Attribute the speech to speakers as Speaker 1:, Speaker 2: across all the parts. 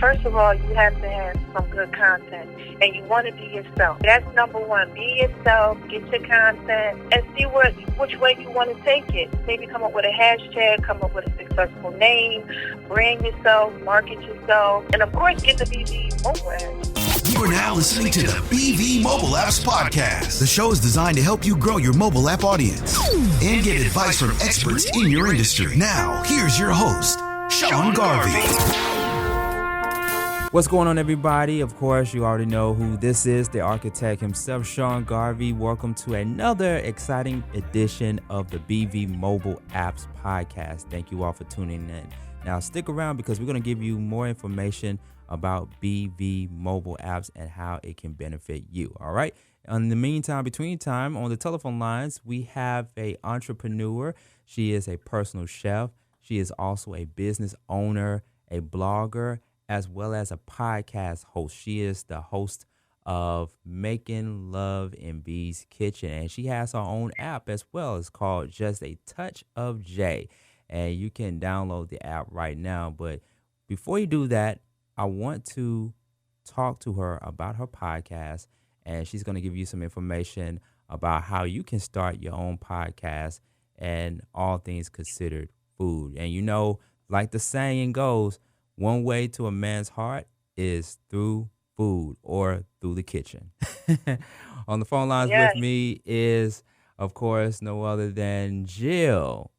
Speaker 1: First of all, you have to have some good content, and you want to be yourself. That's number one. Be yourself, get your content, and see which way you want to take it. Maybe come up with a hashtag, come up with a successful name, brand yourself, market yourself, and of course, get the BV mobile app.
Speaker 2: You are now listening to the BV Mobile Apps Podcast. The show is designed to help you grow your mobile app audience and get advice from experts in your industry. Now, here's your host, Sean Garvey.
Speaker 3: What's going on, everybody? Of course, you already know who this is, the architect himself, Sean Garvey. Welcome to another exciting edition of the BV Mobile Apps Podcast. Thank you all for tuning in. Now, stick around because we're going to give you more information about BV Mobile Apps and how it can benefit you, all right? In the meantime, between time, on the telephone lines, we have an entrepreneur. She is a personal chef. She is also a business owner, a blogger, as well as a podcast host. She is the host of Making Love in B's Kitchen, and she has her own app as well. It's called Just a Touch of J, and you can download the app right now. But before you do that, I want to talk to her about her podcast, and she's going to give you some information about how you can start your own podcast and all things considered food. And you know, like the saying goes, one way to a man's heart is through food or through the kitchen. On the phone lines with me is, of course, no other than Jill.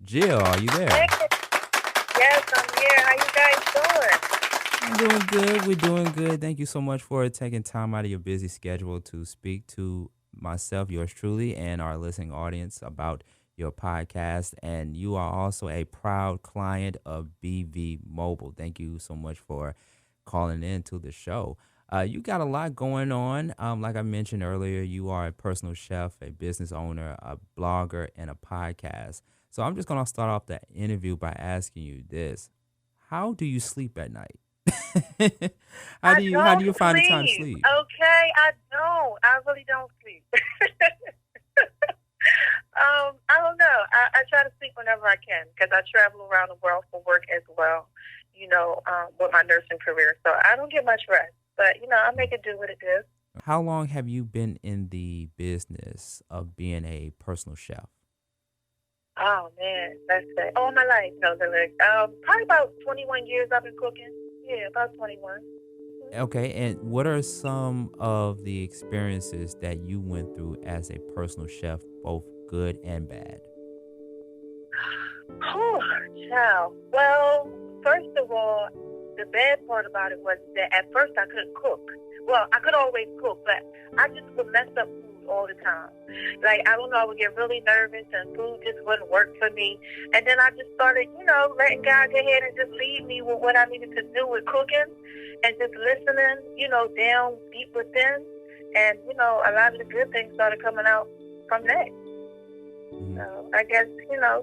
Speaker 3: Jill, are you there?
Speaker 1: Yes, I'm here. How you guys doing?
Speaker 3: I'm doing good. We're doing good. Thank you so much for taking time out of your busy schedule to speak to myself, yours truly, and our listening audience about your podcast. And you are also a proud client of BV Mobile. Thank you so much for calling in to the show. You got a lot going on. Like I mentioned earlier, you are a personal chef, a business owner, a blogger, and a podcast. So I'm just going to start off the interview by asking you this. How do you sleep at night? How do you find the time to sleep?
Speaker 1: Okay, I don't. I really don't sleep. I don't know. I try to sleep whenever I can because I travel around the world for work as well, with my nursing career. So I don't get much rest. But, I make it do what it does.
Speaker 3: How long have you been in the business of being a personal chef?
Speaker 1: Oh, man. That's it. All my life. No, probably about 21 years I've been cooking. Yeah, about 21.
Speaker 3: Okay, and what are some of the experiences that you went through as a personal chef, both good and bad?
Speaker 1: Oh, child. Well, first of all, the bad part about it was that at first I couldn't cook. Well, I could always cook, but I just would mess up food all the time. Like, I don't know, I would get really nervous and food just wouldn't work for me. And then I just started, letting God go ahead and just lead me with what I needed to do with cooking and just listening, down deep within. And, a lot of the good things started coming out from that. So I guess,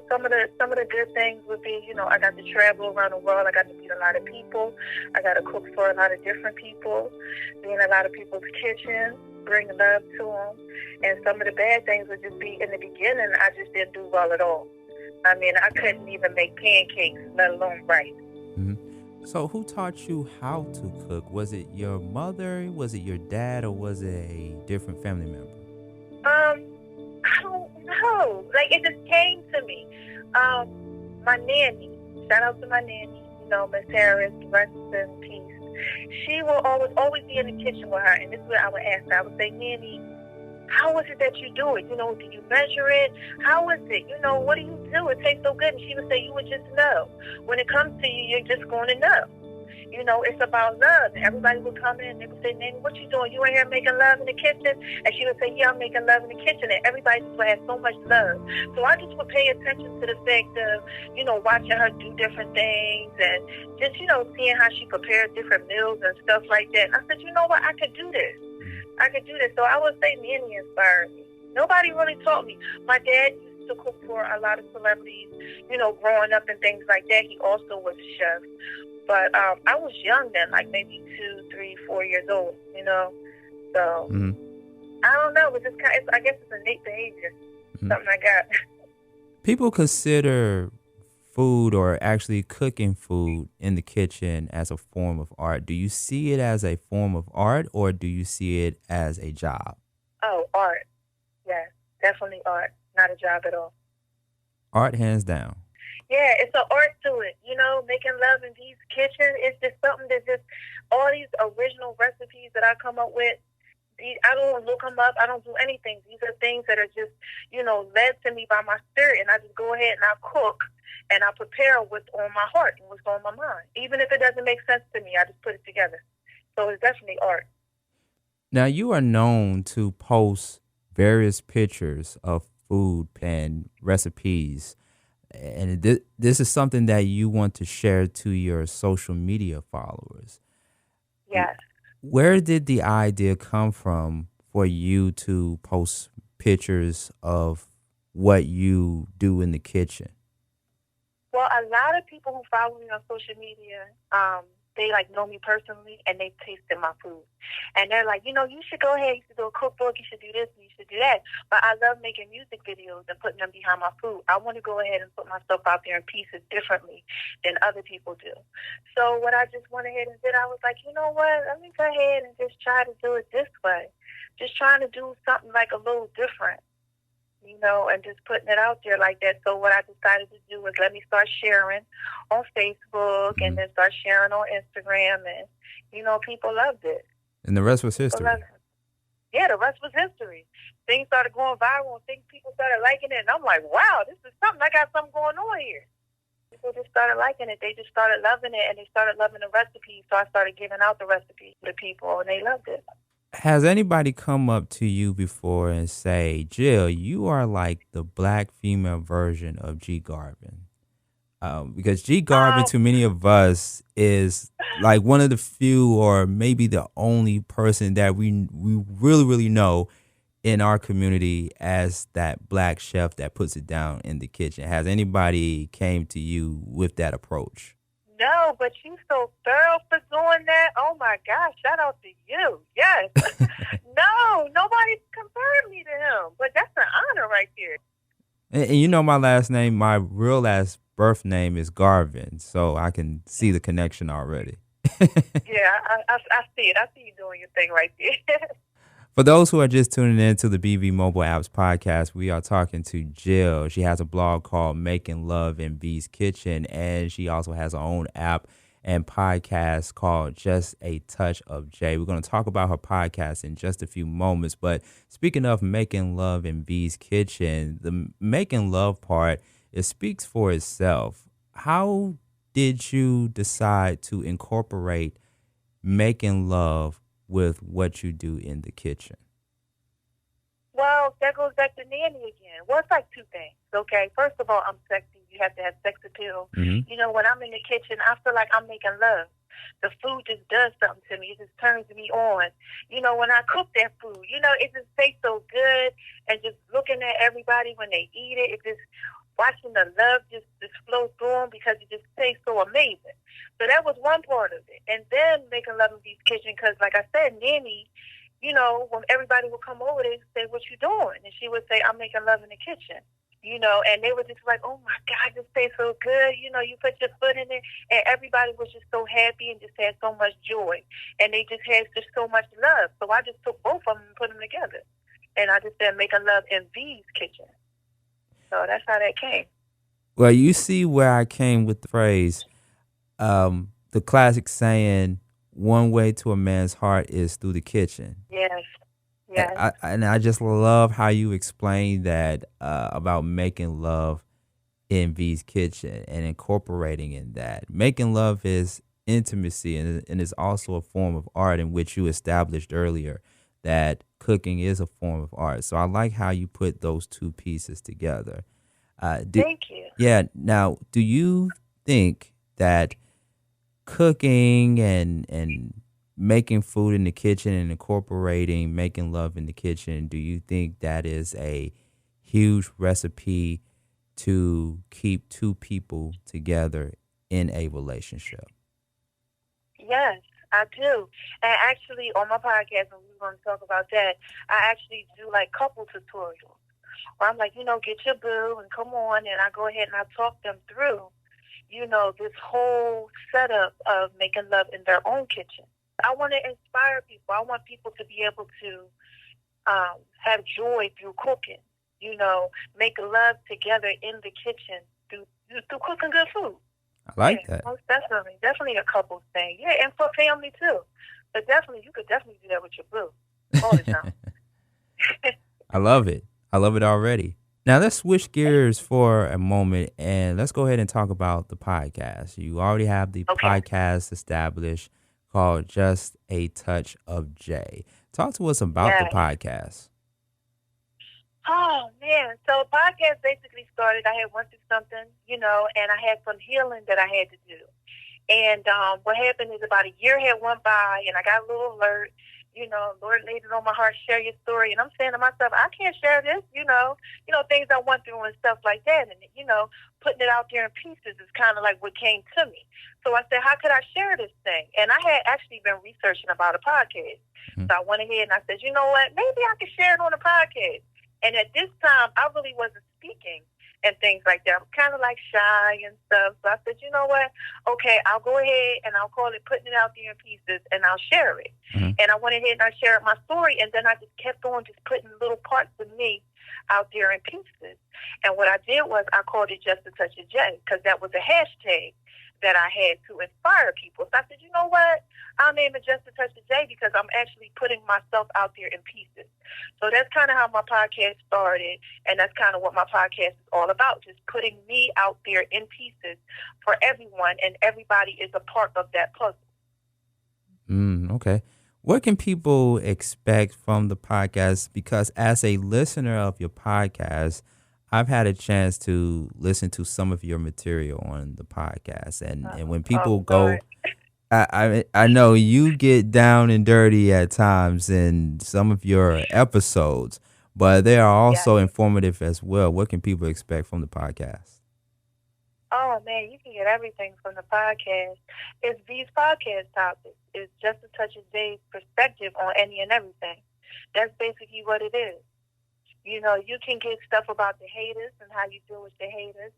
Speaker 1: some of the good things would be, I got to travel around the world. I got to meet a lot of people. I got to cook for a lot of different people, be in a lot of people's kitchens, bring love to them. And some of the bad things would just be in the beginning, I just didn't do well at all. I mean, I couldn't even make pancakes, let alone rice.
Speaker 3: Mm-hmm. So who taught you how to cook? Was it your mother? Was it your dad? Or was it a different family member?
Speaker 1: I don't know. Like, it just came to me. My nanny, shout out to my nanny, Miss Harris, rest in peace. She will always be in the kitchen with her, and this is what I would ask her. I would say, Nanny, how is it that you do it? Do you measure it? How is it? What do you do? It tastes so good. And she would say, you would just know. When it comes to you, you're just going to know. It's about love. And everybody would come in and they would say, Nanny, what you doing? You in here making love in the kitchen? And she would say, yeah, I'm making love in the kitchen. And everybody just would have so much love. So I just would pay attention to the fact of, watching her do different things and just, seeing how she prepared different meals and stuff like that. And I said, you know what? I could do this. So I would say Nanny inspired me. Nobody really taught me. My dad used to cook for a lot of celebrities, growing up and things like that. He also was a chef. But I was young then, like maybe 2, 3, 4 years old, So I don't know. It's just I guess it's innate behavior. Something I got.
Speaker 3: People consider food or actually cooking food in the kitchen as a form of art, do you see it as a form of art or do you see it as a job?
Speaker 1: Oh, art. Yes, definitely art. Not a job at all.
Speaker 3: Art, hands down.
Speaker 1: Yeah, it's an art to it. Making love in V's kitchen. It's just something that's just all these original recipes that I come up with. I don't look them up. I don't do anything. These are things that are just, led to me by my spirit. And I just go ahead and I cook and I prepare what's on my heart and what's on my mind. Even if it doesn't make sense to me, I just put it together. So it's definitely art.
Speaker 3: Now, you are known to post various pictures of food and recipes. And this is something that you want to share to your social media followers.
Speaker 1: Yes.
Speaker 3: Where did the idea come from for you to post pictures of what you do in the kitchen?
Speaker 1: Well, a lot of people who follow me on social media, they know me personally, and they've tasted my food. And they're like, you should go ahead, you should do a cookbook, you should do this, you should do that. But I love making music videos and putting them behind my food. I want to go ahead and put myself out there in pieces differently than other people do. So what I just went ahead and did, I was like, you know what, let me go ahead and just try to do it this way. Just trying to do something a little different. And just putting it out there like that. So what I decided to do was let me start sharing on Facebook and then start sharing on Instagram. And, people loved it.
Speaker 3: And the rest was history.
Speaker 1: Yeah, the rest was history. Things started going viral and people started liking it. And I'm like, wow, this is something. I got something going on here. People just started liking it. They just started loving it, and they started loving the recipes. So I started giving out the recipes to people, and they loved it.
Speaker 3: Has anybody come up to you before and say, Jill, you are like the black female version of G. Garvin? Because G. Garvin, to many of us, is like one of the few or maybe the only person that we really, really know in our community as that black chef that puts it down in the kitchen. Has anybody came to you with that approach?
Speaker 1: No, but you so thorough for doing that. Oh, my gosh. Shout out to you. Yes. No, nobody compared me to him. But that's an honor right there.
Speaker 3: And my last name, my real last birth name is Garvin, so I can see the connection already.
Speaker 1: Yeah, I see it. I see you doing your thing right there.
Speaker 3: For those who are just tuning in to the BV Mobile Apps podcast, we are talking to Jill. She has a blog called Making Love in V's Kitchen, and she also has her own app and podcast called Just a Touch of J. We're going to talk about her podcast in just a few moments, but speaking of Making Love in V's Kitchen, the Making Love part, it speaks for itself. How did you decide to incorporate making love with what you do in the kitchen?
Speaker 1: Well, that goes back to nanny again. Well, it's like two things, okay? First of all, I'm sexy. You have to have sex appeal.
Speaker 3: Mm-hmm.
Speaker 1: When I'm in the kitchen, I feel like I'm making love. The food just does something to me. It just turns me on. When I cook that food, it just tastes so good. And just looking at everybody when they eat it, it just watching the love just flow through them because it just tastes so amazing. So that was one part of it. And then making love in V's Kitchen because, like I said, Nanny, when everybody would come over, they'd say, what you doing? And she would say, I'm making love in the kitchen. And they were just like, oh, my God, this tastes so good. You put your foot in it. And everybody was just so happy and just had so much joy. And they just had just so much love. So I just took both of them and put them together. And I just said, making love in V's Kitchen. So that's how that came.
Speaker 3: Well, you see where I came with the phrase, the classic saying, one way to a man's heart is through the kitchen.
Speaker 1: Yes. Yes.
Speaker 3: And I just love how you explained that about making love in V's Kitchen and incorporating in that. Making love is intimacy and it's also a form of art in which you established earlier that cooking is a form of art. So I like how you put those two pieces together.
Speaker 1: Thank you.
Speaker 3: Yeah. Now, do you think that cooking and making food in the kitchen and incorporating making love in the kitchen, do you think that is a huge recipe to keep two people together in a relationship?
Speaker 1: Yes, I do. And actually, on my podcast, when we're going to talk about that, I actually do couple tutorials where I'm like, get your boo and come on, and I go ahead and I talk them through, this whole setup of making love in their own kitchen. I want to inspire people. I want people to be able to have joy through cooking, make love together in the kitchen through cooking good food.
Speaker 3: I like that.
Speaker 1: Most definitely. Definitely a couples thing. Yeah, and for family too. But definitely, you could definitely do that with your boo all the time.
Speaker 3: I love it. I love it already. Now, let's switch gears for a moment, and let's go ahead and talk about the podcast. You already have the podcast established called Just a Touch of J. Talk to us about the podcast.
Speaker 1: Oh, man. So the podcast basically started, I had went through something, and I had some healing that I had to do. And what happened is about a year had went by, and I got a little alert. Lord laid it on my heart, share your story. And I'm saying to myself, I can't share this, things I went through and stuff like that. And, putting it out there in pieces is kind of like what came to me. So I said, how could I share this thing? And I had actually been researching about a podcast. So I went ahead and I said, you know what, maybe I could share it on a podcast. And at this time, I really wasn't speaking and things like that. I'm kind of like shy and stuff. So I said, you know what? Okay, I'll go ahead and I'll call it putting it out there in pieces and I'll share it. And I went ahead and I shared my story, and then I just kept on just putting little parts of me out there in pieces. And what I did was I called it Just a Touch of J, because that was a hashtag that I had to inspire people. So I said, you know what? I'll name it Just a Touch of J because I'm actually putting myself out there in pieces. So that's kind of how my podcast started, and that's kind of what my podcast is all about, just putting me out there in pieces for everyone, and everybody is a part of that puzzle.
Speaker 3: Okay. What can people expect from the podcast? Because as a listener of your podcast, I've had a chance to listen to some of your material on the podcast. And when people go, I know you get down and dirty at times in some of your episodes, but they are also informative as well. What can people expect from the podcast?
Speaker 1: Oh, man, you can get everything from the podcast. It's these podcast topics. It's Just a Touch of J's perspective on any and everything. That's basically what it is. You can get stuff about the haters and how you deal with the haters.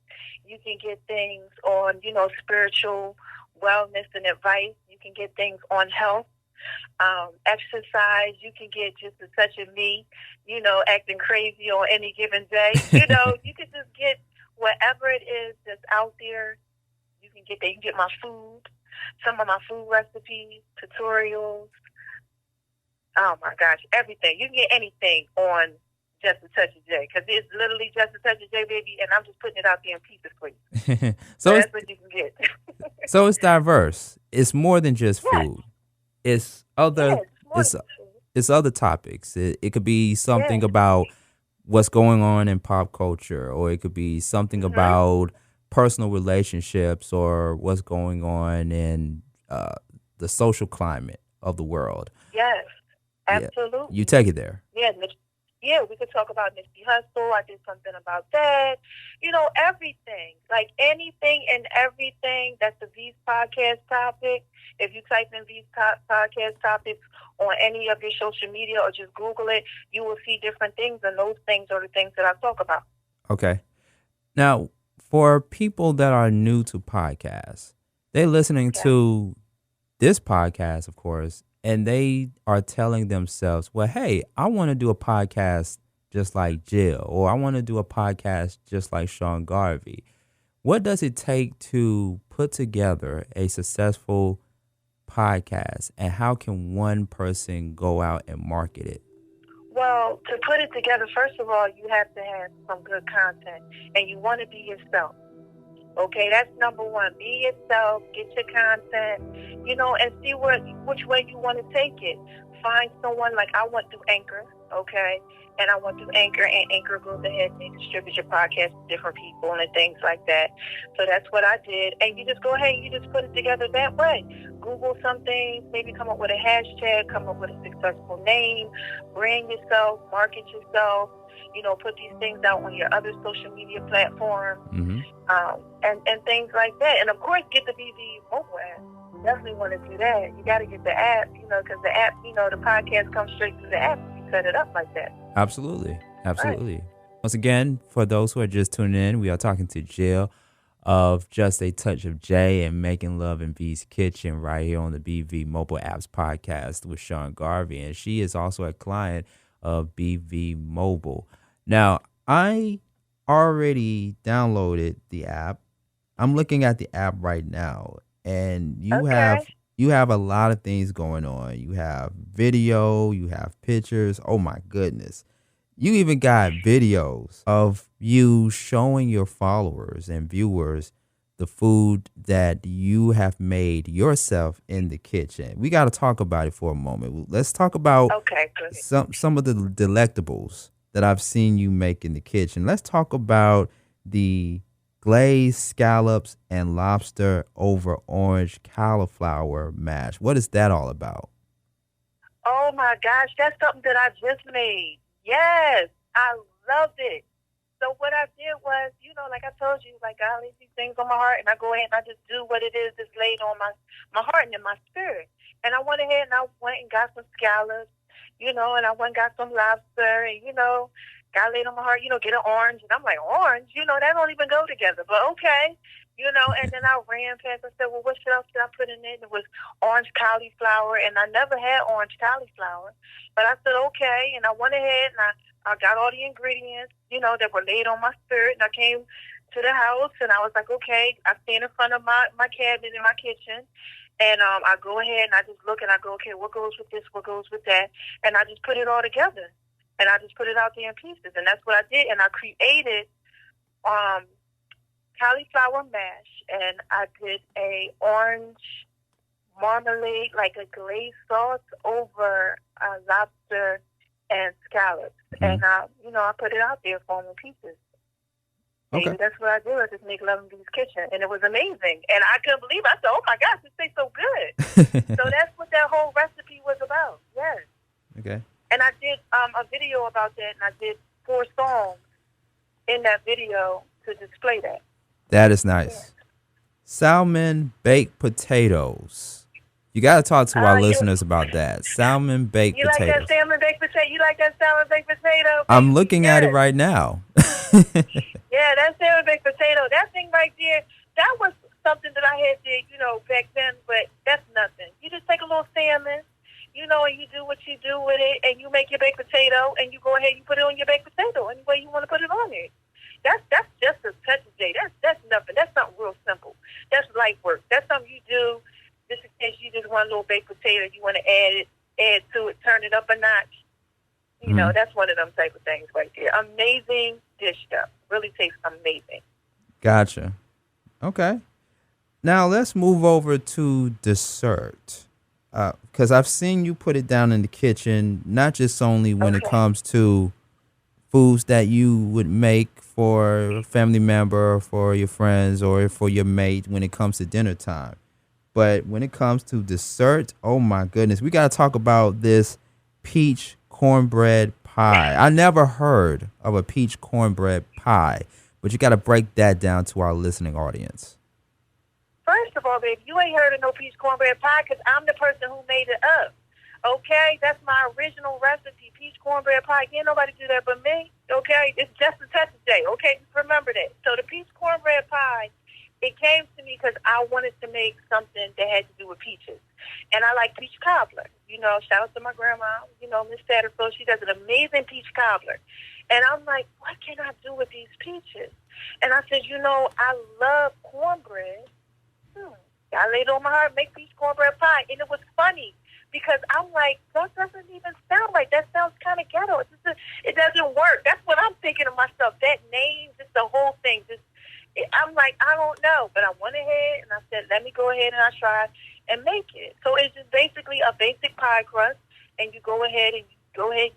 Speaker 1: You can get things on, spiritual wellness and advice. You can get things on health, exercise. You can get just a touch of me, acting crazy on any given day. You can just get whatever it is that's out there. You can get that. You can get my food, some of my food recipes, tutorials. Oh, my gosh, everything. You can get anything on Just a Touch of J, because it's literally Just a Touch of J, baby, and I'm just putting it out there in pieces for you. So that's what you can get.
Speaker 3: So it's diverse. It's more than just food. It's other. It's other topics. It could be something about what's going on in pop culture, or it could be something about personal relationships, or what's going on in the social climate of the world.
Speaker 1: Yes, absolutely.
Speaker 3: You take it there.
Speaker 1: Yeah, we could talk about Nipsey Hussle. I did something about that. Everything. Like anything and everything that's the V's podcast topic. If you type in V's podcast topics on any of your social media or just Google it, you will see different things, and those things are the things that I talk about. Okay.
Speaker 3: Now, for people that are new to podcasts, they're listening to this podcast, of course, and they are telling themselves, well, hey, I want to do a podcast just like Jill, or I want to do a podcast just like Sean Garvey. What does it take to put together a successful podcast, and how can one person go out and market it?
Speaker 1: Well, to put it together, first of all, you have to have some good content, and you want to be yourself. Okay, that's number one. Be yourself, get your content, and see which way you want to take it. Find someone, like I went through Anchor, okay? And I went through Anchor, and Anchor goes ahead and they distribute your podcast to different people and things like that. So that's what I did. And you just go ahead and you just put it together that way. Google something, maybe come up with a hashtag, come up with a successful name, brand yourself, market yourself, put these things out on your other social media platforms, and things like that. And of course, get the BV mobile app. Definitely want to do that. You got to get the app, because the app, the podcast comes straight through the app. You set it up like that.
Speaker 3: Absolutely. Right. Once again, for those who are just tuning in, we are talking to Jill of Just a Touch of J and Making Love in V's Kitchen right here on the BV Mobile Apps Podcast with Sean Garvey. And she is also a client of BV Mobile. Now, I already downloaded the app. I'm looking at the app right now, and you have a lot of things going on. You have video, you have pictures. Oh my goodness. You even got videos of you showing your followers and viewers the food that you have made yourself in the kitchen. We got to talk about it for a moment. Let's talk about some of the delectables that I've seen you make in the kitchen. Let's talk about the glazed scallops and lobster over orange cauliflower mash. What is that all about?
Speaker 1: Oh my gosh, that's something that I just made. Yes, I loved it. So what I did was, like I told you, like I leave these things on my heart, and I go ahead and I just do what it is that's laid on my heart and in my spirit. And I went ahead and I went and got some scallops, and I went and got some lobster, and got laid on my heart, get an orange. And I'm like, orange? That don't even go together. But okay. And then I ran past and said, well, what else should I put in it? And it was orange cauliflower. And I never had orange cauliflower. But I said, okay. And I went ahead and I got all the ingredients, that were laid on my spirit. And I came to the house and I was like, okay. I stand in front of my cabinet in my kitchen. And I go ahead and I just look and I go, okay, what goes with this? What goes with that? And I just put it all together. And I just put it out there in pieces. And that's what I did. And I created cauliflower mash. And I did a orange marmalade, like a glazed sauce over lobster and scallops. Mm-hmm. And, I put it out there for them in pieces. Okay. And that's what I do. I just make love in V's Kitchen. And it was amazing. And I couldn't believe it. I said, oh, my gosh, this tastes so good. So that's what that whole recipe was about. Yes.
Speaker 3: Okay.
Speaker 1: And I did a video about that, and I did 4 songs in that video to display that.
Speaker 3: That is nice. Yeah. Salmon baked potatoes. You got to talk to our listeners about that. Salmon baked potatoes.
Speaker 1: You like that salmon baked potato? You like that salmon baked potato?
Speaker 3: I'm looking at it right now.
Speaker 1: Yeah, that salmon baked potato, that thing right there, that was something that I had to, back then, but that's nothing. You just take a little salmon, and you do what you do with it, and you make your baked potato, and you go ahead and you put it on your baked potato any way you want to put it on it. That's just a touch of day. That's nothing. That's something real simple. That's light work. That's something you do just in case you just want a little baked potato, you want to add to it, turn it up a notch. That's one of them type of things right there. Amazing dish stuff. Really tastes amazing.
Speaker 3: Gotcha. Okay. Now let's move over to dessert. Because I've seen you put it down in the kitchen, not just only when it comes to foods that you would make for a family member, for your friends, or for your mate when it comes to dinner time. But when it comes to dessert, oh my goodness, we got to talk about this peach cornbread pie. I never heard of a peach cornbread pie, but you got to break that down to our listening audience.
Speaker 1: First of all, babe, you ain't heard of no peach cornbread pie because I'm the person who made it up. Okay? That's my original recipe, peach cornbread pie. Can't nobody do that but me. Okay? It's just a touch of day. Okay? Just remember that. So the peach cornbread pie, it came to me because I wanted to make something that had to do with peaches. And I like peach cobbler. Shout out to my grandma, Miss Satterfield. She does an amazing peach cobbler. And I'm like, what can I do with these peaches? And I said, I love cornbread. I laid on my heart, make peach cornbread pie. And it was funny because I'm like, that doesn't even sound right. That sounds kind of ghetto. It doesn't work. That's what I'm thinking to myself. That name, just the whole thing. I'm like, I don't know. But I went ahead and I said, let me go ahead and I tried and make it. So it's just basically a basic pie crust. And you go ahead and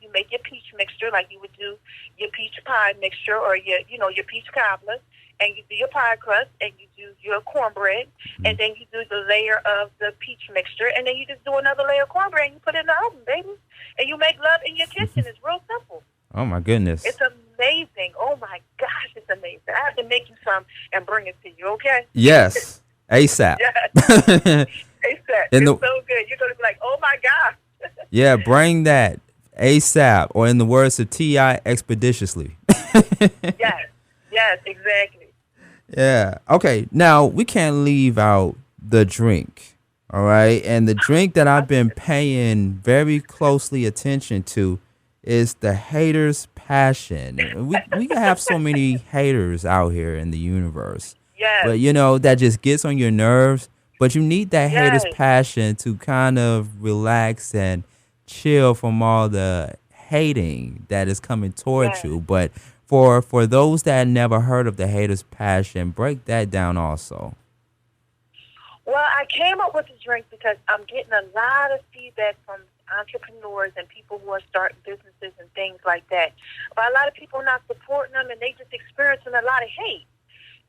Speaker 1: you make your peach mixture like you would do your peach pie mixture or your peach cobbler. And you do your pie crust, and you do your cornbread, and then you do the layer of the peach mixture, and then you just do another layer of cornbread, and you put it in the oven, baby. And you make love in your kitchen. It's real simple.
Speaker 3: Oh, my goodness.
Speaker 1: It's amazing. Oh, my gosh, it's amazing. I have to make you some and bring it to you, okay?
Speaker 3: Yes, ASAP.
Speaker 1: Yes, ASAP. It's so good. You're going to be like, oh, my gosh.
Speaker 3: Yeah, bring that ASAP, or in the words of T.I., expeditiously.
Speaker 1: Yes, exactly.
Speaker 3: Yeah. Okay. Now we can't leave out the drink. All right. And the drink that I've been paying very closely attention to is the hater's passion. And we can have so many haters out here in the universe.
Speaker 1: Yes,
Speaker 3: But that just gets on your nerves. But you need that hater's
Speaker 1: yes,
Speaker 3: passion to kind of relax and chill from all the hating that is coming towards
Speaker 1: yes.
Speaker 3: you. But for those that never heard of the hater's passion, break that down also.
Speaker 1: Well, I came up with the drink because I'm getting a lot of feedback from entrepreneurs and people who are starting businesses and things like that. But a lot of people not supporting them and they just experiencing a lot of hate.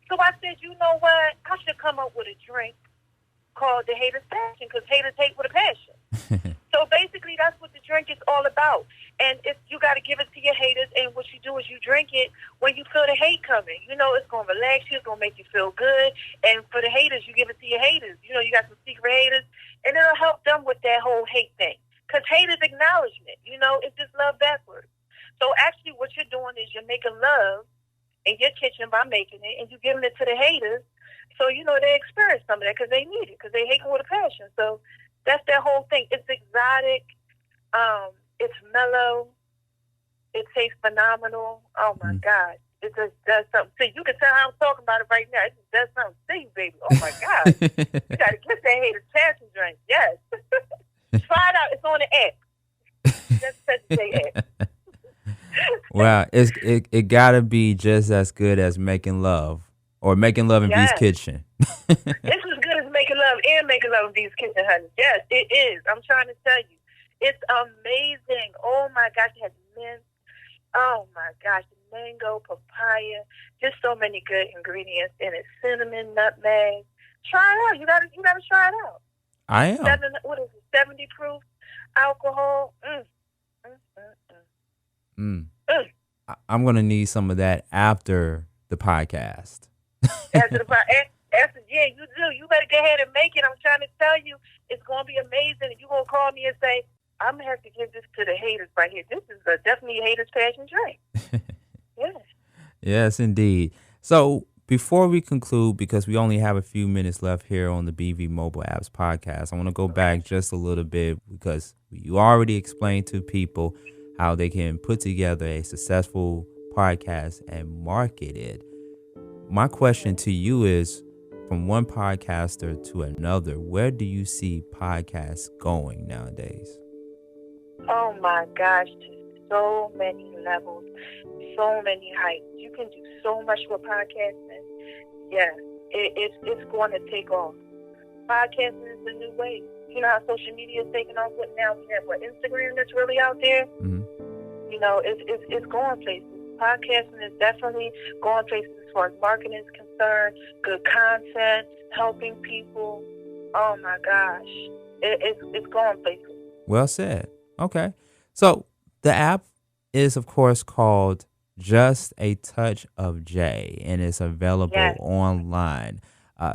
Speaker 1: So I said, you know what? I should come up with a drink called the Hater's Passion because haters hate with a passion. So basically, that's what the drink is all about. And you got to give it to your haters, and what you do is you drink it when you feel the hate coming. It's going to relax you. It's going to make you feel good. And for the haters, you give it to your haters. You got some secret haters, and it'll help them with that whole hate thing. Because hate is acknowledgement. It's just love backwards. So actually, what you're doing is you're making love in your kitchen by making it, and you're giving it to the haters. So, they experience some of that because they need it, because they hate it with a passion. So that's their whole thing. It's exotic. It's mellow. It tastes phenomenal. Oh, my God. It just does something. See, you can tell how I'm talking about it right now. It just does something to you, baby. Oh, my God. You got to get that hater's passion drink. Yes. Try it out. It's on the app. Just such a app.
Speaker 3: Wow. It got to be just as good as making love or making love in V's kitchen.
Speaker 1: It's as good as making love and making love in V's kitchen, honey. Yes, it is. I'm trying to tell you. It's amazing. Oh, my gosh. It has mint. Oh, my gosh. Mango, papaya. Just so many good ingredients in it. Cinnamon, nutmeg. Try it out. You gotta try it out.
Speaker 3: I am.
Speaker 1: 70 proof alcohol.
Speaker 3: I'm going to need some of that after the podcast.
Speaker 1: Yeah, you do. You better go ahead and make it. I'm trying to tell you, it's going to be amazing. You're going to call me and say, I'm going to have to give this to the haters right here. This is definitely a hater's passion drink. Yes.
Speaker 3: Yes, indeed. So before we conclude, because we only have a few minutes left here on the BV Mobile Apps podcast, I want to go back just a little bit because you already explained to people how they can put together a successful podcast and market it. My question to you is, from one podcaster to another, where do you see podcasts going nowadays?
Speaker 1: Oh, my gosh. So many levels, so many heights. You can do so much with podcasting. Yeah, it's going to take off. Podcasting is the new way. You know how social media is taking off? But now we have Instagram that's really out there.
Speaker 3: Mm-hmm.
Speaker 1: It's going places. Podcasting is definitely going places as far as marketing is concerned. Good content, helping people. Oh my gosh, it's going places.
Speaker 3: Well said. Okay, so the app is, of course, called Just a Touch of J, and it's available online.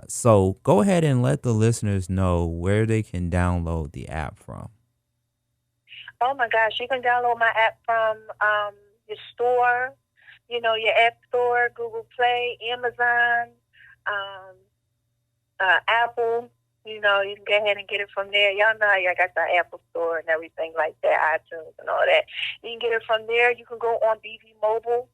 Speaker 3: So go ahead and let the listeners know where they can download the app from.
Speaker 1: Oh, my gosh. You can download my app from your store, your App Store, Google Play, Amazon, Apple. You can go ahead and get it from there. Y'all know I got the Apple Store and everything like that, iTunes and all that. You can get it from there. You can go on BV Mobile,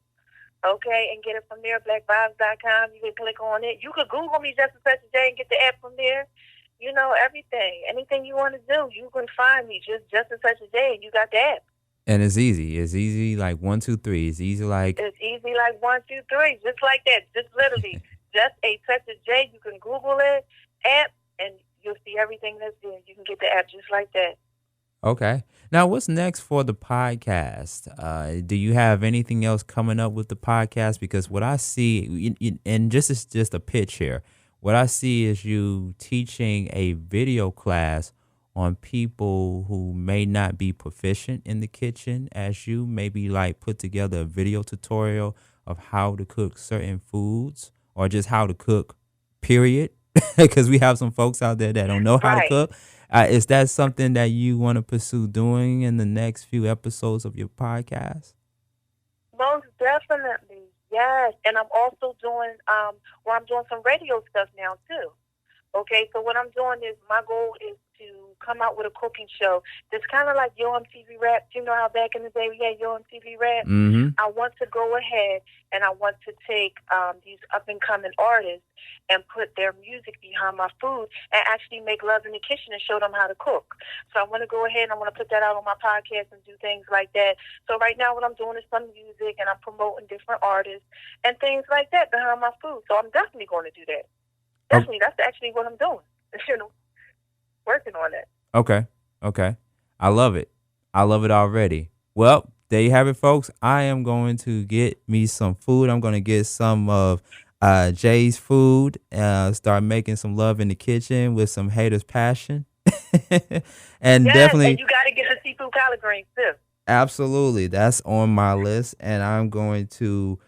Speaker 1: okay, and get it from there, blackvibes.com. You can click on it. You could Google me, Just a Touch of J, and get the app from there. Everything. Anything you want to do, you can find me, just a Touch of J, and you got the app.
Speaker 3: And it's easy. It's easy like 1, 2, 3. It's easy like
Speaker 1: 1, 2, 3, just like that. Just literally, Just a Touch of J. You can Google it, app, and you'll see everything that's there. You can get the app just like that.
Speaker 3: Okay. Now, what's next for the podcast? Do you have anything else coming up with the podcast? Because what I see, and this is just a pitch here, what I see is you teaching a video class on people who may not be proficient in the kitchen as you, maybe like put together a video tutorial of how to cook certain foods or just how to cook, period. Because we have some folks out there that don't know how to cook. Is that something that you want to pursue doing in the next few episodes of your podcast?
Speaker 1: Most definitely. Yes, and I'm also doing I'm doing some radio stuff now too. Okay, so what I'm doing is my goal is to come out with a cooking show. It's kind of like Yo MTV Rap. You know how back in the day we had Yo MTV Rap?
Speaker 3: Mm-hmm.
Speaker 1: I want to go ahead and I want to take these up-and-coming artists and put their music behind my food and actually make love in the kitchen and show them how to cook. So I want to go ahead and I want to put that out on my podcast and do things like that. So right now what I'm doing is some music and I'm promoting different artists and things like that behind my food. So I'm definitely going to do that. Definitely, that's actually what I'm doing. Working on it.
Speaker 3: Okay. I love it. I love it already. Well, there you have it, folks. I am going to get me some food. I'm going to get some of Jay's food. Start making some love in the kitchen with some haters' passion. And
Speaker 1: yes,
Speaker 3: definitely.
Speaker 1: And you got to get the seafood collard greens too.
Speaker 3: Absolutely, that's on my list, and I'm going to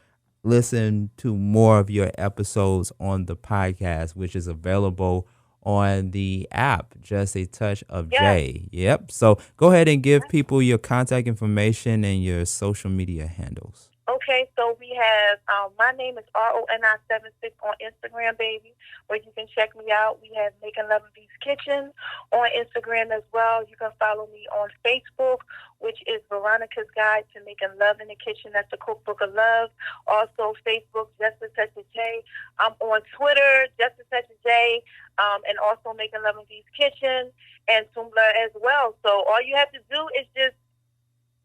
Speaker 3: listen to more of your episodes on the podcast, which is available on the app, Just a Touch of J. Yep. So go ahead and give people your contact information and your social media handles.
Speaker 1: Okay, so we have, my name is RONI76 on Instagram, baby, where you can check me out. We have Making Love in V's Kitchen on Instagram as well. You can follow me on Facebook, which is Veronica's Guide to Making Love in the Kitchen. That's the cookbook of love. Also, Facebook, Just a Touch of J. I'm on Twitter, Just a Touch of J, and also Making Love in V's Kitchen and Tumblr as well. So all you have to do is just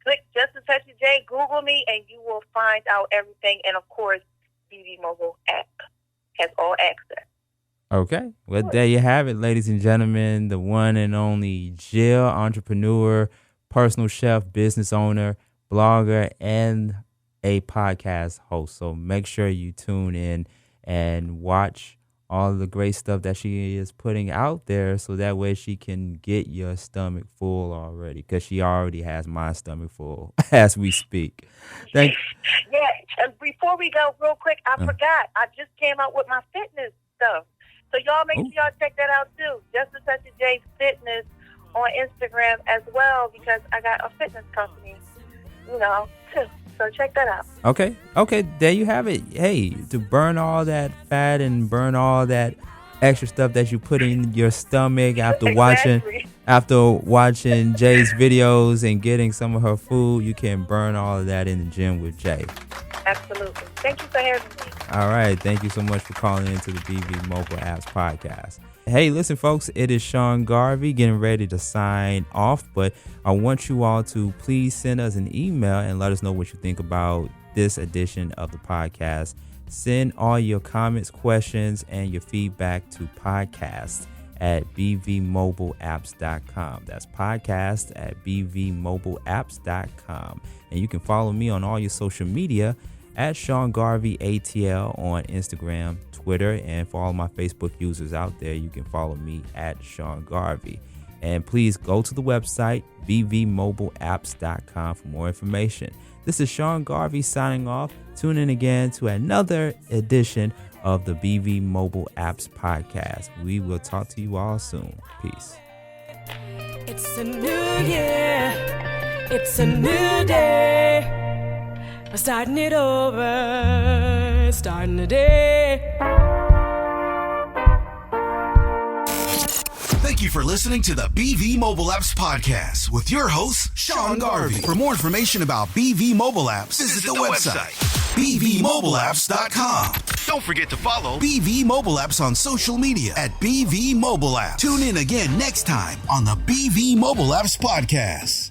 Speaker 1: click Just a Touch of J, Google me, and you will find out everything. And, of course, BV Mobile app has all access.
Speaker 3: Okay. Well, there you have it, ladies and gentlemen. The one and only Jill, entrepreneur, personal chef, business owner, blogger, and a podcast host. So make sure you tune in and watch all the great stuff that she is putting out there so that way she can get your stomach full already, because she already has my stomach full as we speak.
Speaker 1: Yeah, and before we go, real quick, I forgot. I just came out with my fitness stuff. So y'all make sure y'all check that out too. Just a Touch of J Fitness on Instagram as well, because I got a fitness company, too. So check that out. Okay, there you have it. Hey, to burn all that fat and burn all that extra stuff that you put in your stomach after watching Jay's videos and getting some of her food, you can burn all of that in the gym with Jay. Absolutely. Thank you for having me.
Speaker 3: All right. Thank you so much for calling into the BV Mobile Apps Podcast. Hey, listen, folks, it is Sean Garvey getting ready to sign off, but I want you all to please send us an email and let us know what you think about this edition of the podcast. Send all your comments, questions, and your feedback to podcast@bvmobileapps.com. That's podcast@bvmobileapps.com. And you can follow me on all your social media at Sean Garvey ATL on Instagram, Twitter, and for all my Facebook users out there, you can follow me at Sean Garvey. And please go to the website, bvmobileapps.com, for more information. This is Sean Garvey signing off. Tune in again to another edition of the BV Mobile Apps Podcast. We will talk to you all soon. Peace.
Speaker 4: It's a new year. It's a new day. We're starting it over. Starting the day.
Speaker 2: Thank you for listening to the BV Mobile Apps Podcast with your host, Sean Garvey. For more information about BV Mobile Apps, visit the website, bvmobileapps.com. Don't forget to follow BV Mobile Apps on social media at BV Mobile Apps. Tune in again next time on the BV Mobile Apps Podcast.